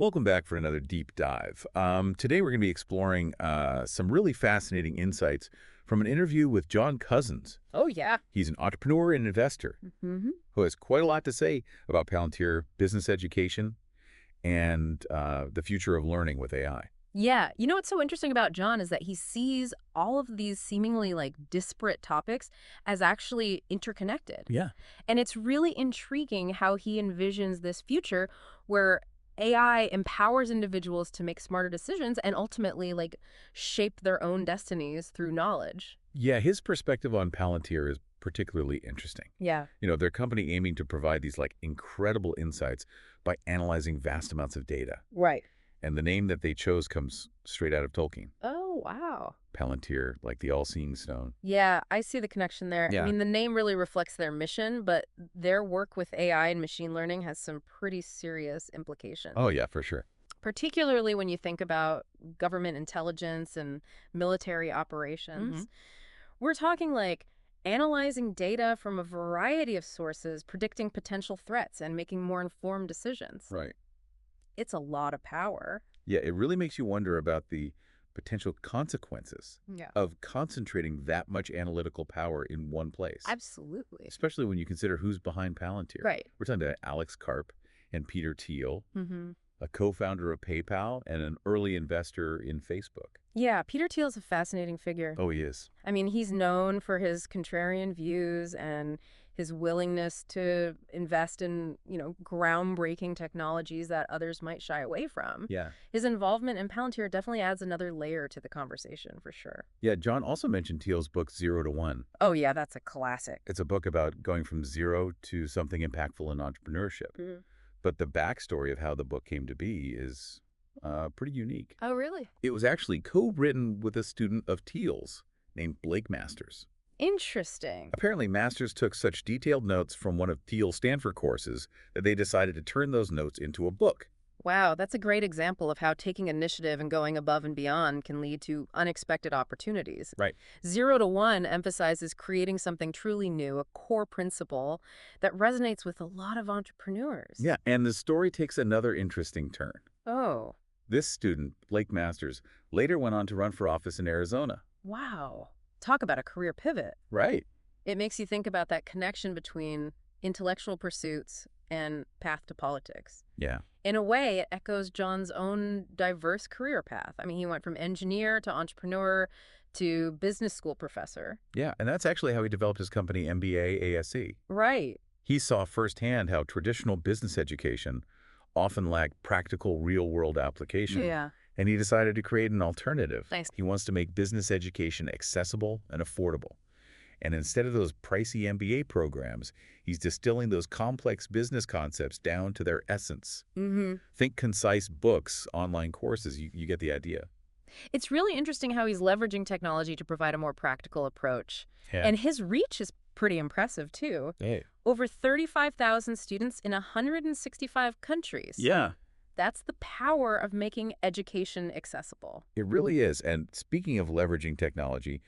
Welcome back for another deep dive. Today we're going to be exploring some really fascinating insights from an interview with John Cousins. Oh, yeah. He's an entrepreneur and investor hmm who has quite a lot to say about Palantir, business education, and the future of learning with AI. Yeah. You know what's so interesting about John is that he sees all of these seemingly disparate topics as actually interconnected. Yeah. And it's really intriguing how he envisions this future where AI empowers individuals to make smarter decisions and ultimately shape their own destinies through knowledge. Yeah, his perspective on Palantir is particularly interesting. Yeah. Their company aiming to provide these incredible insights by analyzing vast amounts of data. Right. And the name that they chose comes straight out of Tolkien. Oh, wow. Palantir, like the all-seeing stone. Yeah, I see the connection there. I Yeah. mean, the name really reflects their mission, but their work with AI and machine learning has some pretty serious implications, Oh, yeah, for sure. particularly when you think about government intelligence and military operations. We're talking analyzing data from a variety of sources, predicting potential threats, and making more informed decisions. Right. It's a lot of power. Yeah, it really makes you wonder about the potential consequences Yeah. of concentrating that much analytical power in one place, Absolutely. especially when you consider who's behind Palantir. Right. We're talking about Alex Karp and Peter Thiel, Mm-hmm. a co-founder of PayPal and an early investor in Facebook. Yeah, Peter Thiel's a fascinating figure. Oh, he is. I mean, he's known for his contrarian views and his willingness to invest in, groundbreaking technologies that others might shy away from. Yeah. His involvement in Palantir definitely adds another layer to the conversation, for sure. Yeah, John also mentioned Thiel's book, 0 to 1. Oh, yeah, that's a classic. It's a book about going from zero to something impactful in entrepreneurship. Mhm. But the backstory of how the book came to be is pretty unique. Oh, really? It was actually co-written with a student of Thiel's named Blake Masters. Interesting. Apparently, Masters took such detailed notes from one of Thiel's Stanford courses that they decided to turn those notes into a book. Wow, that's a great example of how taking initiative and going above and beyond can lead to unexpected opportunities. Right. 0 to 1 emphasizes creating something truly new, a core principle that resonates with a lot of entrepreneurs. Yeah, and the story takes another interesting turn. Oh, This student, Blake Masters, later went on to run for office in Arizona. wow. Talk about a career pivot. Right. It makes you think about that connection between intellectual pursuits and path to politics. Yeah. In a way, it echoes John's own diverse career path. I mean, he went from engineer to entrepreneur to business school professor. Yeah, and that's actually how he developed his company, MBA ASAP. Right. He saw firsthand how traditional business education often lacked practical real-world application. Yeah. And he decided to create an alternative. Nice. He wants to make business education accessible and affordable. And instead of those pricey MBA programs, he's distilling those complex business concepts down to their essence. Mm-hmm. Think concise books, online courses. You get the idea. It's really interesting how he's leveraging technology to provide a more practical approach. Yeah. And his reach is pretty impressive, too. Hey. Over 35,000 students in 165 countries. Yeah. That's the power of making education accessible. It really is. And speaking of leveraging technology,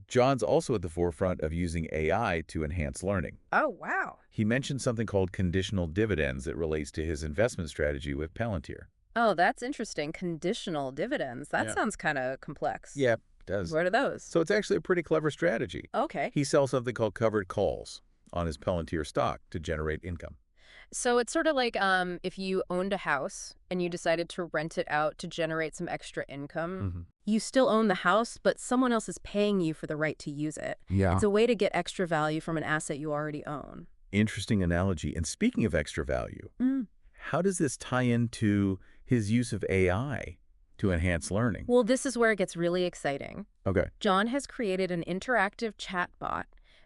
John's also at the forefront of using AI to enhance learning. Oh, wow. He mentioned something called conditional dividends that relates to his investment strategy with Palantir. Oh, that's interesting. Conditional dividends. That Yeah. sounds kind of complex. Yeah, it does. What are those? So it's actually a pretty clever strategy. Okay. He sells something called covered calls on his Palantir stock to generate income. So it's sort of like if you owned a house and you decided to rent it out to generate some extra income. You still own the house, but someone else is paying you for the right to use it. Yeah. It's a way to get extra value from an asset you already own. Interesting analogy. And speaking of extra value, Mm. how does this tie into his use of AI to enhance learning? Well, this is where it gets really exciting. Okay. John has created an interactive chatbot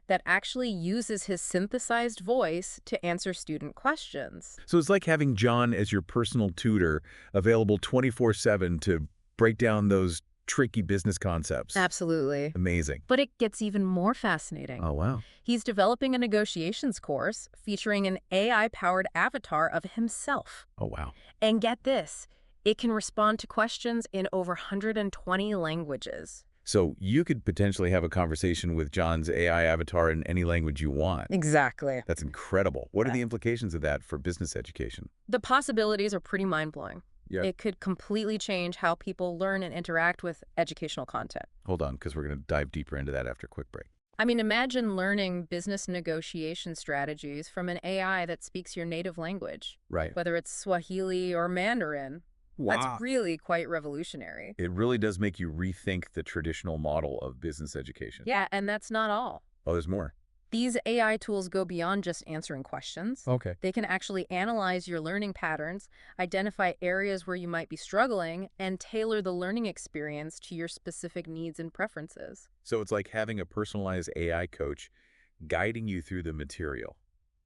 that actually uses his synthesized voice to answer student questions. So it's like having John as your personal tutor, available 24/7 to break down those tricky business concepts. Absolutely. Amazing. But it gets even more fascinating. Oh, wow. He's developing a negotiations course featuring an AI-powered avatar of himself. Oh, wow. And get this, it can respond to questions in over 120 languages. So you could potentially have a conversation with John's AI avatar in any language you want. Exactly. That's incredible. What are Yeah. the implications of that for business education? The possibilities are pretty mind-blowing. Yeah. It could completely change how people learn and interact with educational content. Hold on, because we're going to dive deeper into that after a quick break. I mean, imagine learning business negotiation strategies from an AI that speaks your native language, Right. whether it's Swahili or Mandarin. That's Wow. really quite revolutionary. It really does make you rethink the traditional model of business education. Yeah, and that's not all. Oh, there's more. These AI tools go beyond just answering questions. Okay. They can actually analyze your learning patterns, identify areas where you might be struggling, and tailor the learning experience to your specific needs and preferences. So it's like having a personalized AI coach guiding you through the material,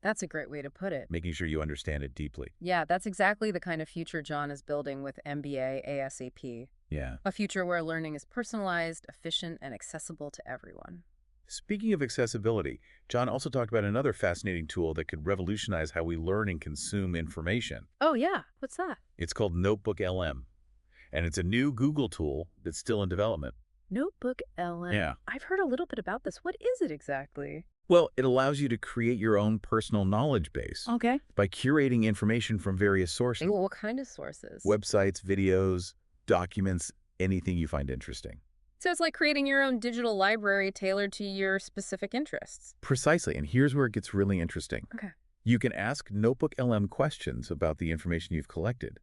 That's a great way to put it. making sure you understand it deeply. Yeah, that's exactly the kind of future John is building with MBA ASAP. Yeah. A future where learning is personalized, efficient, and accessible to everyone. Speaking of accessibility, John also talked about another fascinating tool that could revolutionize how we learn and consume information. Oh, yeah. What's that? It's called Notebook LM, and it's a new Google tool that's still in development. Notebook LM. Yeah. I've heard a little bit about this. What is it exactly? Well, it allows you to create your own personal knowledge base Okay. by curating information from various sources. What kind of sources? Websites, videos, documents, anything you find interesting. So it's like creating your own digital library tailored to your specific interests. Precisely, and here's where it gets really interesting. Okay. You can ask Notebook LM questions about the information you've collected,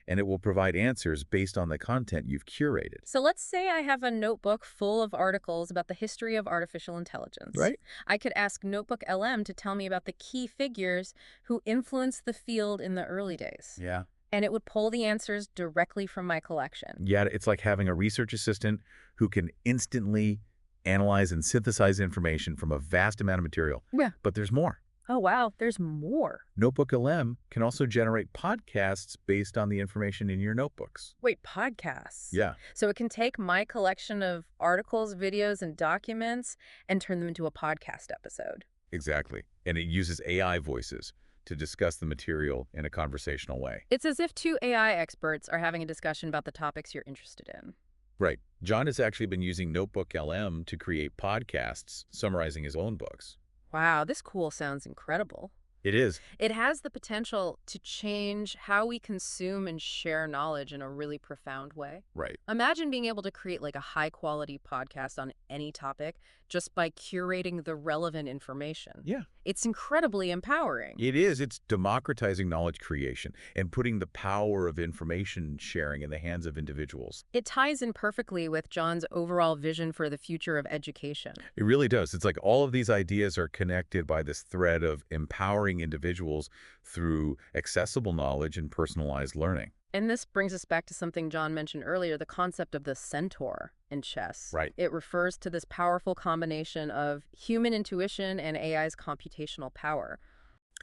and it will provide answers based on the content you've curated. So let's say I have a notebook full of articles about the history of artificial intelligence. Right? I could ask Notebook LM to tell me about the key figures who influenced the field in the early days. Yeah. And it would pull the answers directly from my collection. Yeah, it's like having a research assistant who can instantly analyze and synthesize information from a vast amount of material. Yeah. But there's more. Oh, wow. There's more. Notebook LM can also generate podcasts based on the information in your notebooks. Wait, podcasts? Yeah, So it can take my collection of articles, videos, and documents and turn them into a podcast episode. exactly. And it uses AI voices to discuss the material in a conversational way. It's as if two AI experts are having a discussion about the topics you're interested in. Right. John has actually been using Notebook LM to create podcasts summarizing his own books. Wow, this sounds incredible. It is. It has the potential to change how we consume and share knowledge in a really profound way. Right. Imagine being able to create like a high-quality podcast on any topic just by curating the relevant information. Yeah. It's incredibly empowering. It is. It's democratizing knowledge creation and putting the power of information sharing in the hands of individuals. It ties in perfectly with John's overall vision for the future of education. It really does. It's like all of these ideas are connected by this thread of empowering individuals through accessible knowledge and personalized learning. And this brings us back to something John mentioned earlier, the concept of the centaur in chess. Right. It refers to this powerful combination of human intuition and AI's computational power.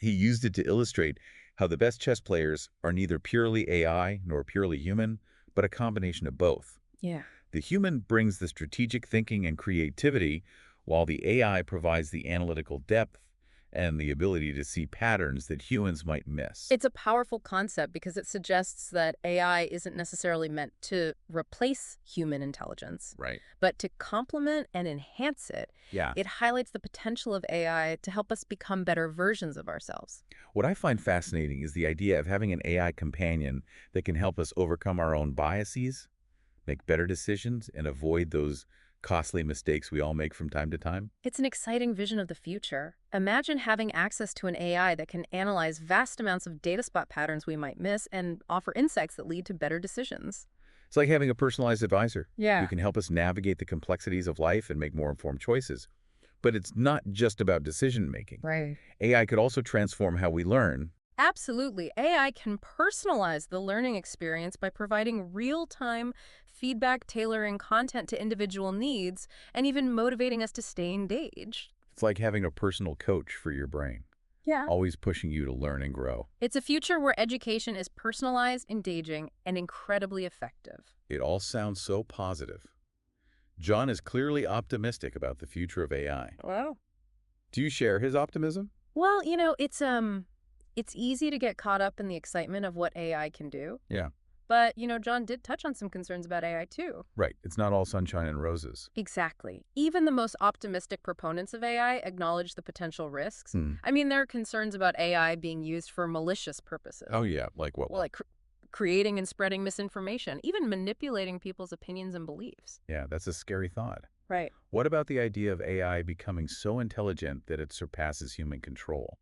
He used it to illustrate how the best chess players are neither purely AI nor purely human, but a combination of both. Yeah. The human brings the strategic thinking and creativity, while the AI provides the analytical depth and the ability to see patterns that humans might miss. It's a powerful concept because it suggests that AI isn't necessarily meant to replace human intelligence, Right. but to complement and enhance it. Yeah. It highlights the potential of AI to help us become better versions of ourselves. What I find fascinating is the idea of having an AI companion that can help us overcome our own biases, make better decisions, and avoid those costly mistakes we all make from time to time. It's an exciting vision of the future. Imagine having access to an AI that can analyze vast amounts of data spot patterns we might miss and offer insights that lead to better decisions. It's like having a personalized advisor Yeah. who can help us navigate the complexities of life and make more informed choices. But it's not just about decision-making. Right. AI could also transform how we learn. Absolutely. AI can personalize the learning experience by providing real-time feedback, tailoring content to individual needs, and even motivating us to stay engaged. It's like having a personal coach for your brain, Yeah. always pushing you to learn and grow. It's a future where education is personalized, engaging, and incredibly effective. It all sounds so positive. John is clearly optimistic about the future of AI. Wow. Do you share his optimism? Well, it's easy to get caught up in the excitement of what AI can do. Yeah. But, John did touch on some concerns about AI too. Right. It's not all sunshine and roses. Exactly. Even the most optimistic proponents of AI acknowledge the potential risks. Hmm. I mean, there are concerns about AI being used for malicious purposes. Oh, yeah. Like what? Well, like creating and spreading misinformation, even manipulating people's opinions and beliefs. Yeah, that's a scary thought. Right. What about the idea of AI becoming so intelligent that it surpasses human control?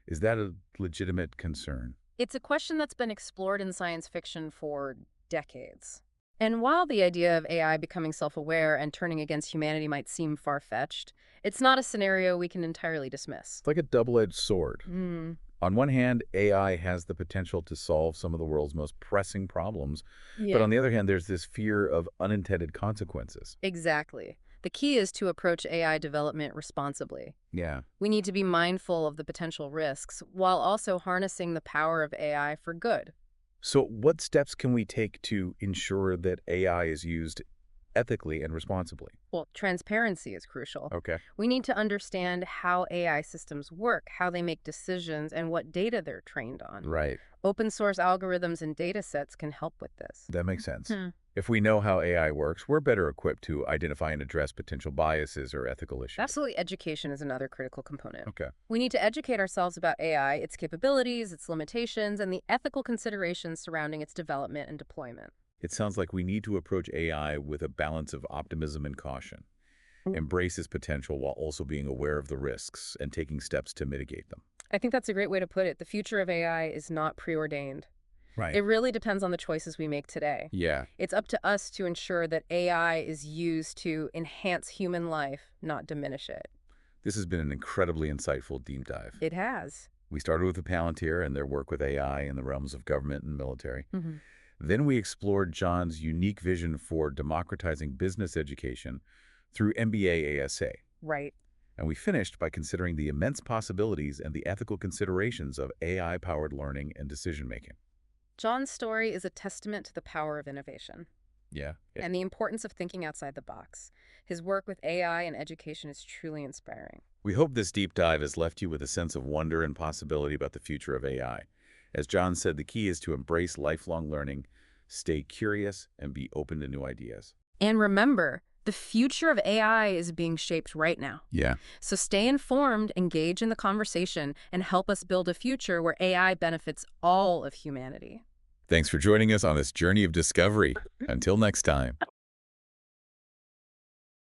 Is that a legitimate concern? It's a question that's been explored in science fiction for decades. And while the idea of AI becoming self-aware and turning against humanity might seem far-fetched, it's not a scenario we can entirely dismiss. It's like a double-edged sword. Hmm. On one hand, AI has the potential to solve some of the world's most pressing problems. But Yeah. on the other hand, there's this fear of unintended consequences. Exactly. The key is to approach AI development responsibly. Yeah. We need to be mindful of the potential risks while also harnessing the power of AI for good. So what steps can we take to ensure that AI is used ethically and responsibly? Well, transparency is crucial. Okay. We need to understand how AI systems work, how they make decisions, and what data they're trained on. Right. Open source algorithms and data sets can help with this. That makes sense. Hmm. If we know how AI works, we're better equipped to identify and address potential biases or ethical issues. Absolutely, education is another critical component. Okay. We need to educate ourselves about AI, its capabilities, its limitations, and the ethical considerations surrounding its development and deployment. It sounds like we need to approach AI with a balance of optimism and caution. Embrace its potential while also being aware of the risks and taking steps to mitigate them. I think that's a great way to put it. The future of AI is not preordained. Right. It really depends on the choices we make today. Yeah. It's up to us to ensure that AI is used to enhance human life, not diminish it. This has been an incredibly insightful deep dive. It has. We started with the Palantir and their work with AI in the realms of government and military. Mm-hmm. Then we explored John's unique vision for democratizing business education through MBA ASA. Right. And we finished by considering the immense possibilities and the ethical considerations of AI-powered learning and decision-making. John's story is a testament to the power of innovation Yeah. and the importance of thinking outside the box. His work with AI and education is truly inspiring. We hope this deep dive has left you with a sense of wonder and possibility about the future of AI. As John said, the key is to embrace lifelong learning, stay curious, and be open to new ideas. And remember, the future of AI is being shaped right now. Yeah. So stay informed, engage in the conversation, and help us build a future where AI benefits all of humanity. Thanks for joining us on this journey of discovery. Until next time.